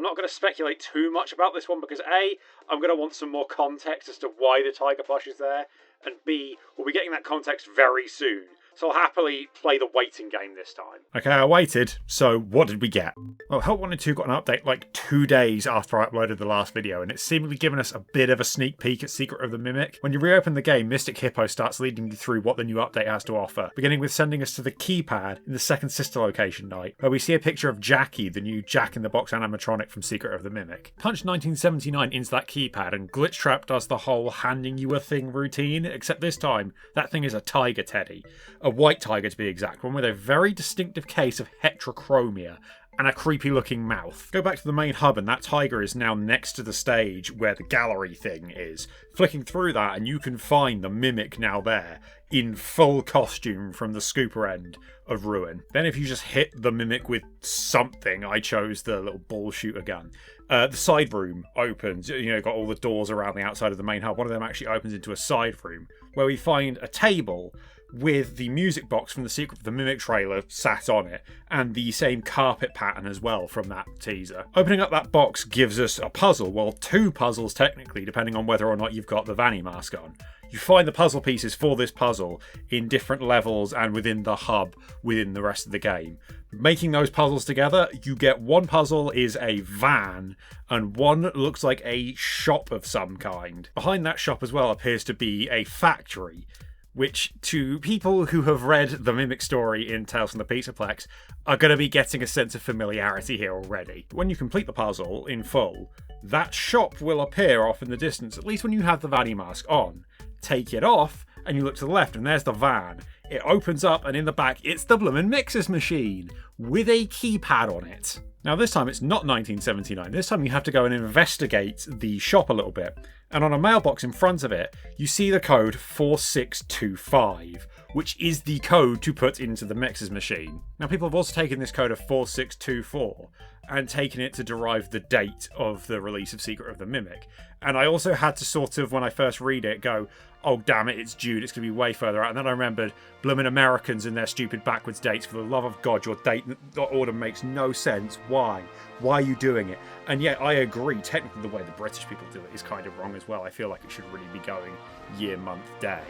not going to speculate too much about this one because A, I'm going to want some more context as to why the tiger plush is there, and B, we'll be getting that context very soon. So I'll happily play the waiting game this time. Okay, I waited. So what did we get? Well, Help Wanted 2 got an update like 2 days after I uploaded the last video, and it's seemingly given us a bit of a sneak peek at Secret of the Mimic. When you reopen the game, Mystic Hippo starts leading you through what the new update has to offer, beginning with sending us to the keypad in the second sister location night, where we see a picture of Jackie, the new Jack-in-the-Box animatronic from Secret of the Mimic. Punch 1979 into that keypad, and Glitch Trap does the whole handing you a thing routine, except this time, that thing is a tiger teddy. A white tiger to be exact, one with a very distinctive case of heterochromia and a creepy looking mouth. Go back to the main hub and that tiger is now next to the stage where the gallery thing is. Flicking through that and you can find the Mimic now there in full costume from the scooper end of Ruin. Then if you just hit the Mimic with something, I chose the little ball shooter gun. The side room opens, got all the doors around the outside of the main hub. One of them actually opens into a side room where we find a table with the music box from the Secret of the Mimic trailer sat on it, and the same carpet pattern as well from that teaser. Opening up that box gives us a puzzle, well, 2 puzzles technically, depending on whether or not you've got the Vanny mask on. You find the puzzle pieces for this puzzle in different levels and within the hub within the rest of the game. Making those puzzles together, you get one puzzle is a van and one looks like a shop of some kind. Behind that shop as well appears to be a factory, which to people who have read the Mimic story in Tales from the Pizzaplex are going to be getting a sense of familiarity here already. When you complete the puzzle in full, that shop will appear off in the distance, at least when you have the Vanny mask on. Take it off, and you look to the left, and there's the van. It opens up, and in the back, it's the bloomin' Mixers machine, with a keypad on it. Now this time it's not 1979, this time you have to go and investigate the shop a little bit. And on a mailbox in front of it, you see the code 4625, which is the code to put into the Mixers machine. Now people have also taken this code of 4624 and taken it to derive the date of the release of Secret of the Mimic. And I also had to sort of, when I first read it, go, oh damn it, it's June, it's going to be way further out. And then I remembered, bloomin' Americans and their stupid backwards dates, for the love of God, your date order makes no sense. Why? Why are you doing it? And yet I agree, technically the way the British people do it is kind of wrong as well. I feel like it should really be going year, month, day,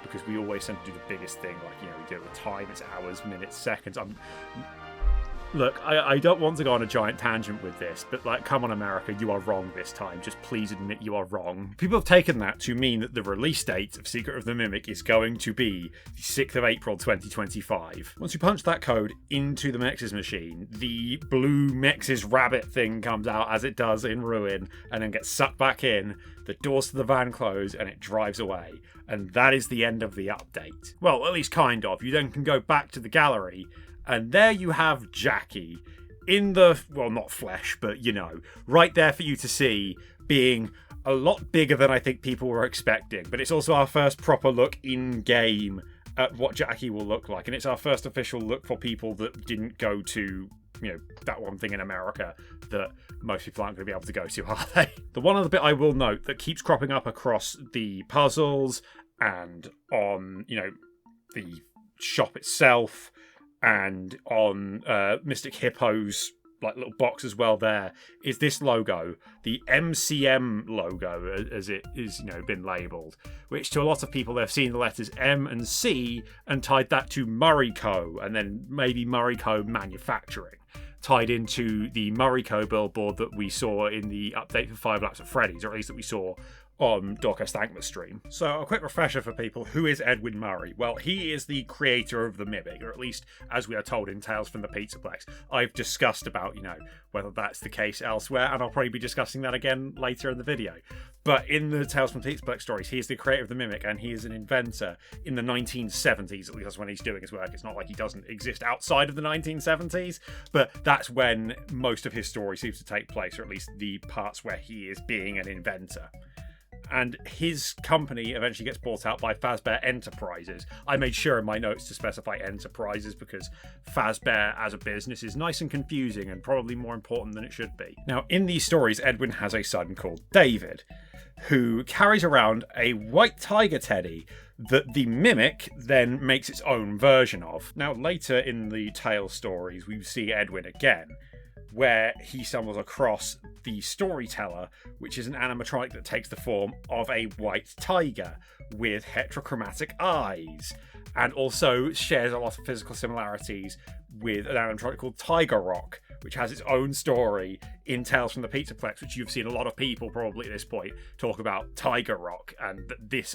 because we always tend to do the biggest thing, like, we do it with time, it's hours, minutes, seconds. Look, I don't want to go on a giant tangent with this, but come on America, you are wrong this time. Just please admit you are wrong. People have taken that to mean that the release date of Secret of the Mimic is going to be the 6th of April 2025. Once you punch that code into the Mex's machine, the blue Mex's rabbit thing comes out as it does in Ruin, and then gets sucked back in, the doors to the van close, and it drives away. And that is the end of the update. Well, at least kind of. You then can go back to the gallery, and there you have Jackie in the, well, not flesh, but right there for you to see, being a lot bigger than I think people were expecting. But it's also our first proper look in-game at what Jackie will look like. And it's our first official look for people that didn't go to, that one thing in America that most people aren't going to be able to go to, are they? The one other bit I will note that keeps cropping up across the puzzles and on, the shop itself, and on Mystic Hippo's little box as well, there is this logo, the MCM logo, as it is been labelled, which to a lot of people, they've seen the letters M and C and tied that to Murray Co, and then maybe Murray Co Manufacturing, tied into the Murray Co billboard that we saw in the update for 5 Laps at Freddy's, or at least that we saw on Dorcas Thankmas stream. So a quick refresher for people, who is Edwin Murray? Well, he is the creator of the Mimic, or at least as we are told in Tales from the Pizzaplex. I've discussed about, whether that's the case elsewhere, and I'll probably be discussing that again later in the video. But in the Tales from the Pizzaplex stories, he is the creator of the Mimic, and he is an inventor in the 1970s, at least that's when he's doing his work. It's not like he doesn't exist outside of the 1970s, but that's when most of his story seems to take place, or at least the parts where he is being an inventor. And his company eventually gets bought out by Fazbear Enterprises. I made sure in my notes to specify Enterprises because Fazbear as a business is nice and confusing and probably more important than it should be. Now, in these stories, Edwin has a son called David, who carries around a white tiger teddy that the Mimic then makes its own version of. Now, later in the Tales stories, we see Edwin again, where he stumbles across the Storyteller, which is an animatronic that takes the form of a white tiger with heterochromatic eyes, and also shares a lot of physical similarities with an animatronic called Tiger Rock, which has its own story in Tales from the Pizzaplex, which you've seen a lot of people probably at this point talk about Tiger Rock, and this,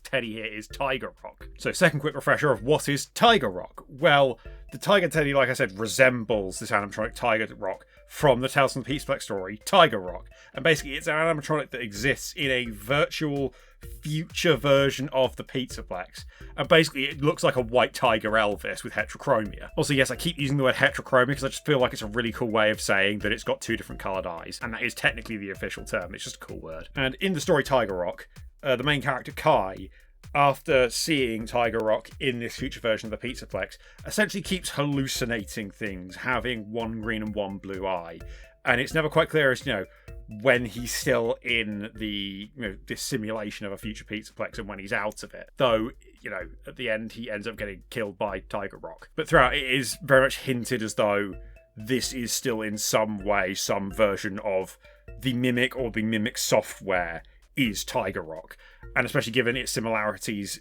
Teddy here is Tiger Rock. So second quick refresher of what is Tiger Rock. Well, the Tiger Teddy, like I said, resembles this animatronic Tiger Rock from the Tales from the Pizzaplex story, Tiger Rock. And basically it's an animatronic that exists in a virtual future version of the Pizzaplex. And basically it looks like a white tiger Elvis with heterochromia. Also, yes, I keep using the word heterochromia because I just feel like it's a really cool way of saying that it's got two different coloured eyes. And that is technically the official term. It's just a cool word. And in the story Tiger Rock, the main character Kai, after seeing Tiger Rock in this future version of the Pizzaplex, essentially keeps hallucinating things, having one green and one blue eye. And it's never quite clear as, when he's still in the, this simulation of a future Pizzaplex and when he's out of it. Though, at the end he ends up getting killed by Tiger Rock. But throughout it is very much hinted as though this is still in some way some version of the Mimic or the Mimic software is Tiger Rock. And especially given its similarities,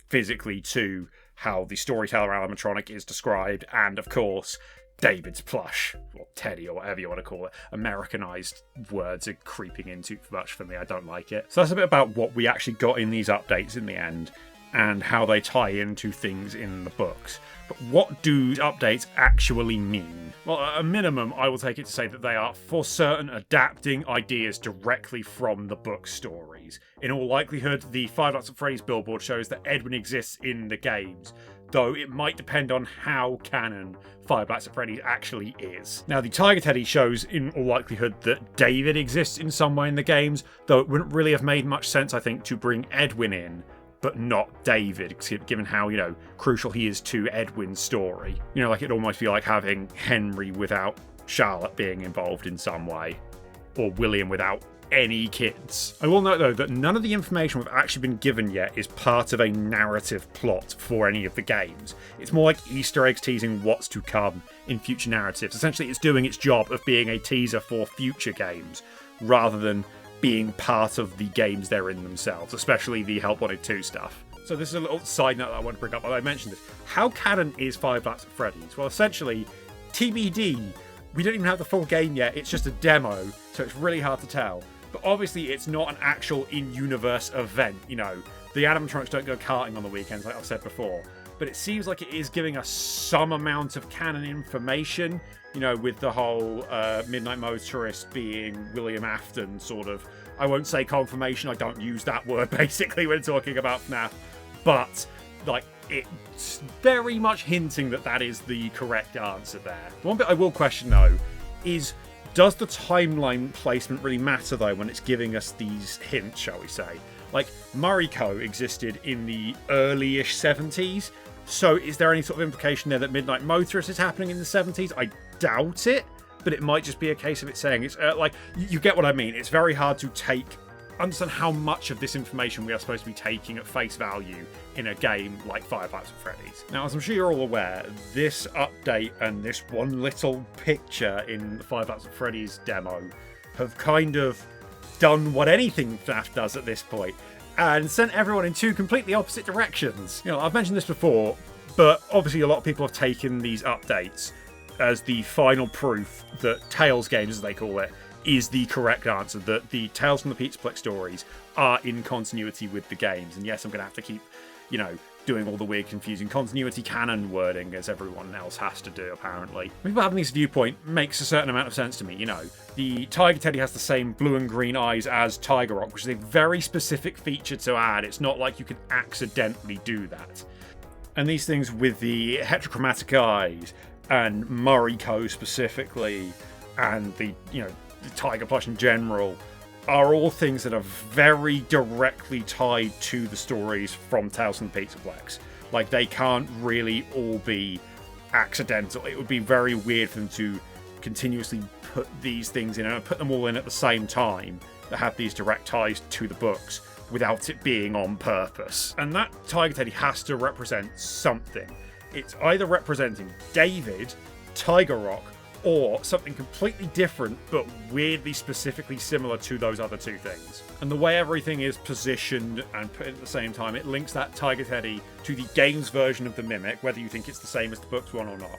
physically to how the Storyteller animatronic is described, and of course David's plush, or Teddy, or whatever you want to call it. Americanized words are creeping in too much for me. I don't like it. So that's a bit about what we actually got in these updates in the end, and how they tie into things in the books. But what do updates actually mean? Well, at a minimum, I will take it to say that they are, for certain, adapting ideas directly from the book stories. In all likelihood, the Five Nights at Freddy's billboard shows that Edwin exists in the games, though it might depend on how canon Five Nights at Freddy's actually is. Now, the Tiger Teddy shows, in all likelihood, that David exists in some way in the games, though it wouldn't really have made much sense, I think, to bring Edwin in, but not David, given how, crucial he is to Edwin's story. It'd almost be like having Henry without Charlotte being involved in some way, or William without any kids. I will note, though, that none of the information we've actually been given yet is part of a narrative plot for any of the games. It's more like Easter eggs teasing what's to come in future narratives. Essentially, it's doing its job of being a teaser for future games, rather than being part of the games they're in themselves, especially the Help Wanted 2 stuff. So this is a little side note that I want to bring up while I mentioned this. How canon is Five Nights at Freddy's? Well, essentially, TBD, we don't even have the full game yet, it's just a demo, so it's really hard to tell. But obviously it's not an actual in-universe event, The animatronics don't go karting on the weekends, like I've said before. But it seems like it is giving us some amount of canon information, with the whole Midnight Motorist being William Afton sort of. I won't say confirmation, I don't use that word basically when talking about FNAF, but it's very much hinting that that is the correct answer there. The one bit I will question though is, does the timeline placement really matter though when it's giving us these hints, shall we say? Like, Mariko existed in the early-ish 70s, so is there any sort of implication there that Midnight Motorist is happening in the 70s? I doubt it, but it might just be a case of it saying it's you get what I mean. It's very hard to understand how much of this information we are supposed to be taking at face value in a game like Five Nights at Freddy's. Now, as I'm sure you're all aware, this update and this one little picture in the Five Nights at Freddy's demo have kind of done what anything FNAF does at this point, and sent everyone in two completely opposite directions. I've mentioned this before, but obviously a lot of people have taken these updates as the final proof that TalesGames, as they call it, is the correct answer, that the Tales from the Pizzaplex stories are in continuity with the games. And yes, I'm going to have to keep, doing all the weird, confusing continuity canon wording as everyone else has to do, apparently. People having this viewpoint makes a certain amount of sense to me, The Tiger Teddy has the same blue and green eyes as Tiger Rock, which is a very specific feature to add. It's not like you can accidentally do that. And these things with the heterochromatic eyes, and Mariko specifically, and the Tiger plush in general, are all things that are very directly tied to the stories from Tales from the Pizzaplex. Like, they can't really all be accidental. It would be very weird for them to continuously put these things in and put them all in at the same time that have these direct ties to the books without it being on purpose. And that Tiger Teddy has to represent something. It's either representing David, Tiger Rock, or something completely different but weirdly specifically similar to those other two things. And the way everything is positioned and put at the same time, it links that Tiger Teddy to the game's version of the Mimic, whether you think it's the same as the book's one or not,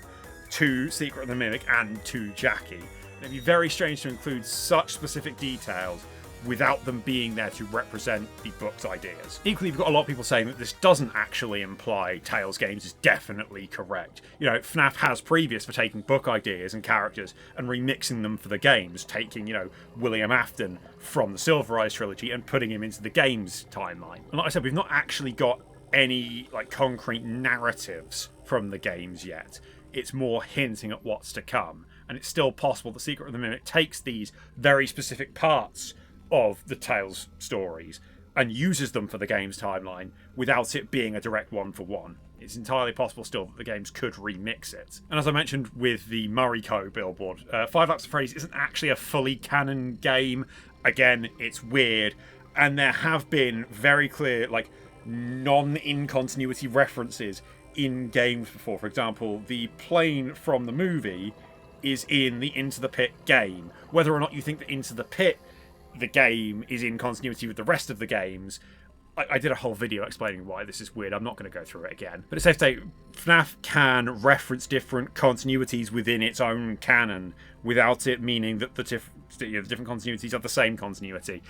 to Secret of the Mimic, and to Jackie. And it'd be very strange to include such specific details without them being there to represent the book's ideas. Equally, you've got a lot of people saying that this doesn't actually imply TalesGames is definitely correct. You know, FNAF has previous for taking book ideas and characters and remixing them for the games, taking, you know, William Afton from the Silver Eyes trilogy and putting him into the game's timeline. And like I said, we've not actually got any, like, concrete narratives from the games yet. It's more hinting at what's to come. And it's still possible that Secret of the Mimic takes these very specific parts of the Tales stories and uses them for the game's timeline without it being a direct one-for-one. It's entirely possible still that the games could remix it. And as I mentioned with the Murray Co. billboard, Five Nights at Freddy's isn't actually a fully canon game. Again, it's weird. And there have been very clear, like, non-in-continuity references in games before. For example, the plane from the movie is in the Into the Pit game. Whether or not you think that Into the Pit, the game, is in continuity with the rest of the games, I did a whole video explaining why this is weird. I'm not going to go through it again. But it's safe to say, FNAF can reference different continuities within its own canon without it meaning that the different continuities are the same continuity.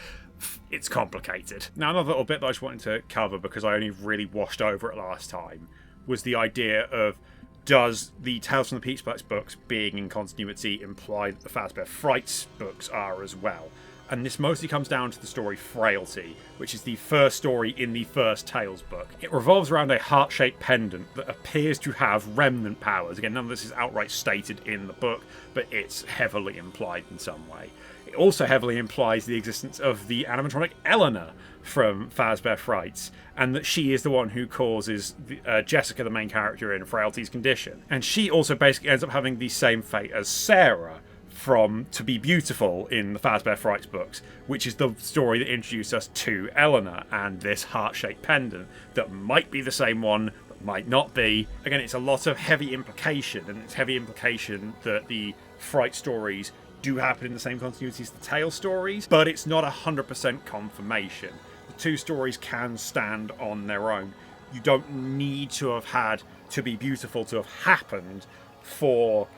It's complicated. Now, another little bit that I just wanted to cover, because I only really washed over it last time, was the idea of, does the Tales from the Peach Box books being in continuity imply that the Fazbear Frights books are as well? And this mostly comes down to the story Frailty, which is the first story in the first Tales book. It revolves around a heart-shaped pendant that appears to have remnant powers. Again, none of this is outright stated in the book, but it's heavily implied in some way. It also heavily implies the existence of the animatronic Eleanor from Fazbear Frights, and that she is the one who causes Jessica, the main character in Frailty's condition. And she also basically ends up having the same fate as Sarah from To Be Beautiful in the Fazbear Frights books, which is the story that introduced us to Eleanor and this heart-shaped pendant that might be the same one, but might not be. Again, it's a lot of heavy implication, and it's heavy implication that the Fright stories do happen in the same continuity as the Tale stories, but it's not 100% confirmation. The two stories can stand on their own. You don't need to have had To Be Beautiful to have happened for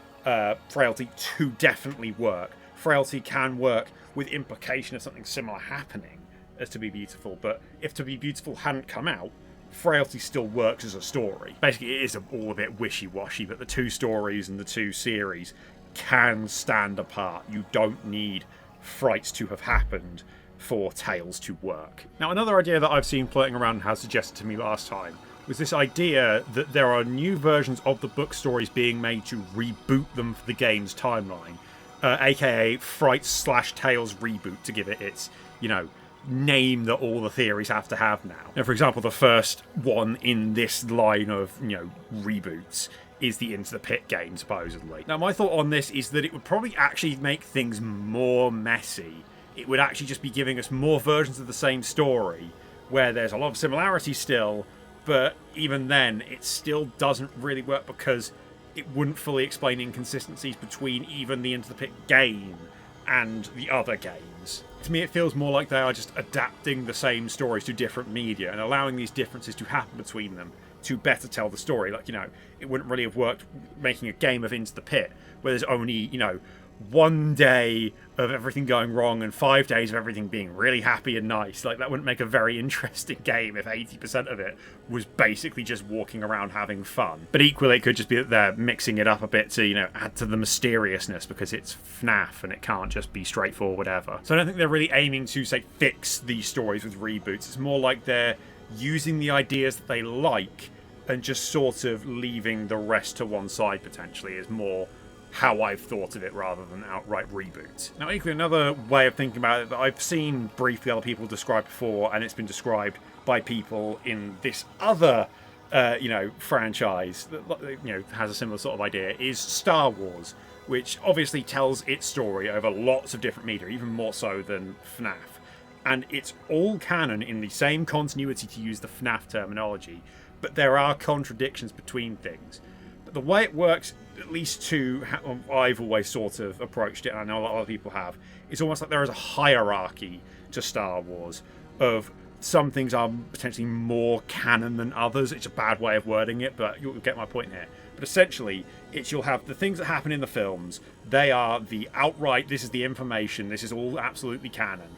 Frailty to definitely work. Frailty can work with implication of something similar happening as To Be Beautiful, but if To Be Beautiful hadn't come out, Frailty still works as a story. Basically, it is all a bit wishy-washy, but the two stories and the two series can stand apart. You don't need Frights to have happened for Tales to work. Now, another idea that I've seen floating around and has suggested to me last time was this idea that there are new versions of the book stories being made to reboot them for the game's timeline, aka Frights/Tales Reboot, to give it its, you know, name that all the theories have to have now. Now, for example, the first one in this line of, you know, reboots is the Into the Pit game, supposedly. Now, my thought on this is that it would probably actually make things more messy. It would actually just be giving us more versions of the same story, where there's a lot of similarity still, but even then, it still doesn't really work because it wouldn't fully explain inconsistencies between even the Into the Pit game and the other games. To me, it feels more like they are just adapting the same stories to different media and allowing these differences to happen between them to better tell the story. Like, you know, it wouldn't really have worked making a game of Into the Pit where there's only, you know, 1 day of everything going wrong and 5 days of everything being really happy and nice. Like, that wouldn't make a very interesting game if 80% of it was basically just walking around having fun. But equally, it could just be that they're mixing it up a bit to, you know, add to the mysteriousness because it's FNAF and it can't just be straightforward whatever. So I don't think they're really aiming to, say, fix these stories with reboots. It's more like they're using the ideas that they like and just sort of leaving the rest to one side, potentially, is more how I've thought of it rather than outright reboot. Now, equally, another way of thinking about it that I've seen briefly other people describe before, and it's been described by people in this other, you know, franchise that, you know, has a similar sort of idea, is Star Wars, which obviously tells its story over lots of different media, even more so than FNAF. And it's all canon in the same continuity, to use the FNAF terminology, but there are contradictions between things. But the way it works, at least to how I've always sort of approached it, and I know a lot of other people have, it's almost like there is a hierarchy to Star Wars of some things are potentially more canon than others. It's a bad way of wording it, but you'll get my point here. But essentially, you'll have the things that happen in the films, they are the outright, this is the information, this is all absolutely canon.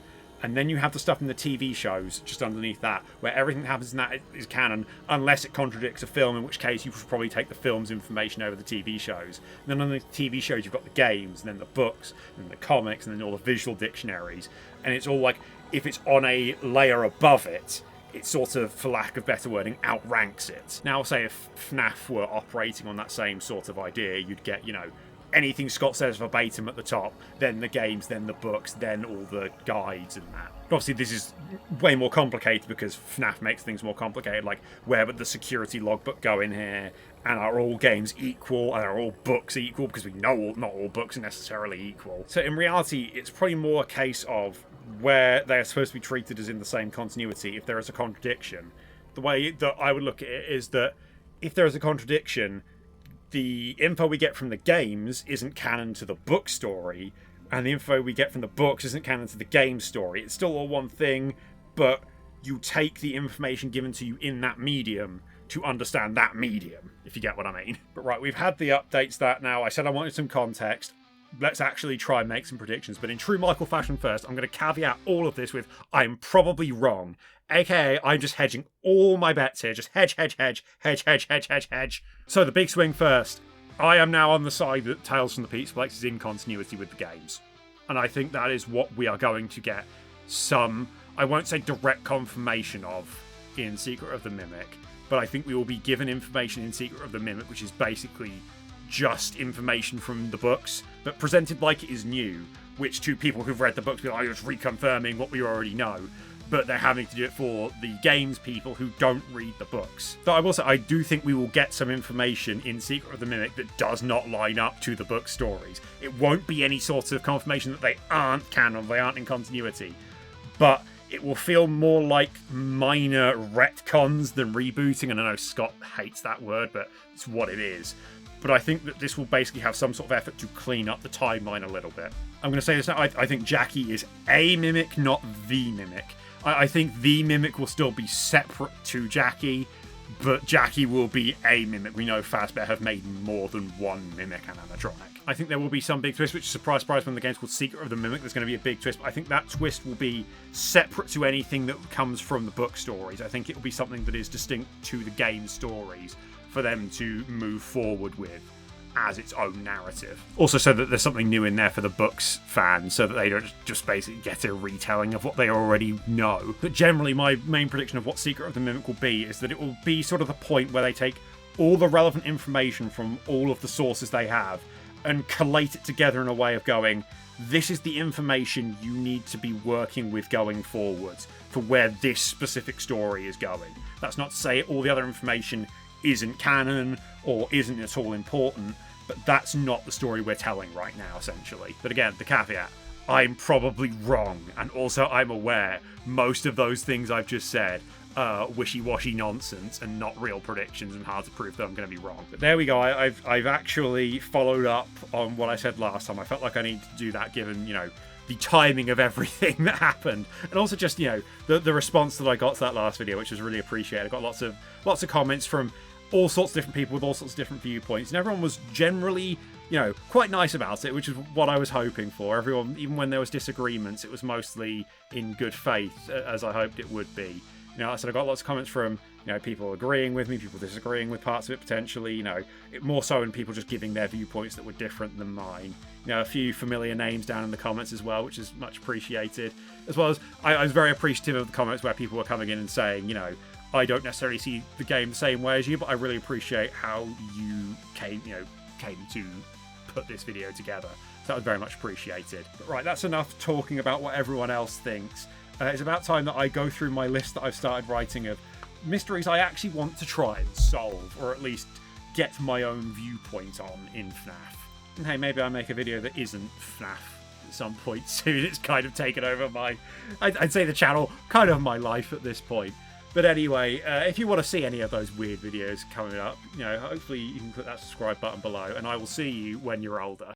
And then you have the stuff in the TV shows just underneath that, where everything that happens in that is canon, unless it contradicts a film, in which case you should probably take the film's information over the TV shows. And then on the TV shows, you've got the games, and then the books, and then the comics, and then all the visual dictionaries. And it's all like, if it's on a layer above it, it sort of, for lack of better wording, outranks it. Now, say if FNAF were operating on that same sort of idea, you'd get, anything Scott says verbatim at the top, then the games, then the books, then all the guides and that. Obviously, this is way more complicated because FNAF makes things more complicated, like where would the security logbook go in here, and are all games equal, and are all books equal, because we know not all books are necessarily equal. So in reality, it's probably more a case of where they are supposed to be treated as in the same continuity. If there is a contradiction, the way that I would look at it is that if there is a contradiction, the info we get from the games isn't canon to the book story, and the info we get from the books isn't canon to the game story. It's still all one thing, but you take the information given to you in that medium to understand that medium, if you get what I mean. But right, we've had the updates that now. I said I wanted some context. Let's actually try and make some predictions. But in true Michael fashion first, I'm going to caveat all of this with I'm probably wrong. AKA, I'm just hedging all my bets here. Just hedge. So the big swing first. I am now on the side that Tales from the Peachplex is in continuity with the games. And I think that is what we are going to get some, I won't say direct confirmation of in Secret of the Mimic, but I think we will be given information in Secret of the Mimic, which is basically just information from the books, but presented like it is new, which to people who've read the books, you're just reconfirming what we already know. But they're having to do it for the games people who don't read the books. Though I will say, I do think we will get some information in Secret of the Mimic that does not line up to the book stories. It won't be any sort of confirmation that they aren't canon, they aren't in continuity. But it will feel more like minor retcons than rebooting, and I know Scott hates that word, but it's what it is. But I think that this will basically have some sort of effort to clean up the timeline a little bit. I'm going to say this now, I think Jackie is a Mimic, not the Mimic. I think the Mimic will still be separate to Jackie, but Jackie will be a Mimic. We know Fazbear have made more than one Mimic and animatronic. I think there will be some big twist, which is surprise, when the game's called Secret of the Mimic, there's going to be a big twist, but I think that twist will be separate to anything that comes from the book stories. I think it will be something that is distinct to the game stories for them to move forward with as its own narrative. Also so that there's something new in there for the books fans, so that they don't just basically get a retelling of what they already know. But generally, my main prediction of what Secret of the Mimic will be is that it will be sort of the point where they take all the relevant information from all of the sources they have and collate it together in a way of going, this is the information you need to be working with going forwards for where this specific story is going. That's not to say all the other information isn't canon or isn't at all important, but that's not the story we're telling right now, essentially. But again, the caveat, I'm probably wrong, and also I'm aware most of those things I've just said are wishy-washy nonsense and not real predictions and hard to prove that I'm going to be wrong. But there we go, I've actually followed up on what I said last time. I felt like I needed to do that given, the timing of everything that happened, and also just, the response that I got to that last video, which was really appreciated. I got lots of comments from all sorts of different people with all sorts of different viewpoints, and everyone was generally, quite nice about it, which is what I was hoping for. Everyone, even when there was disagreements, it was mostly in good faith, as I hoped it would be. I said I got lots of comments from, people agreeing with me, people disagreeing with parts of it potentially, more so than people just giving their viewpoints that were different than mine. A few familiar names down in the comments as well, which is much appreciated. As well as, I was very appreciative of the comments where people were coming in and saying, I don't necessarily see the game the same way as you, but I really appreciate how you came to put this video together. So that was very much appreciated. But right, that's enough talking about what everyone else thinks. It's about time that I go through my list that I've started writing of mysteries I actually want to try and solve, or at least get my own viewpoint on in FNAF. And hey, maybe I make a video that isn't FNAF at some point soon. It's kind of taken over I'd say the channel, kind of my life at this point. But anyway, if you want to see any of those weird videos coming up, hopefully you can click that subscribe button below, and I will see you when you're older.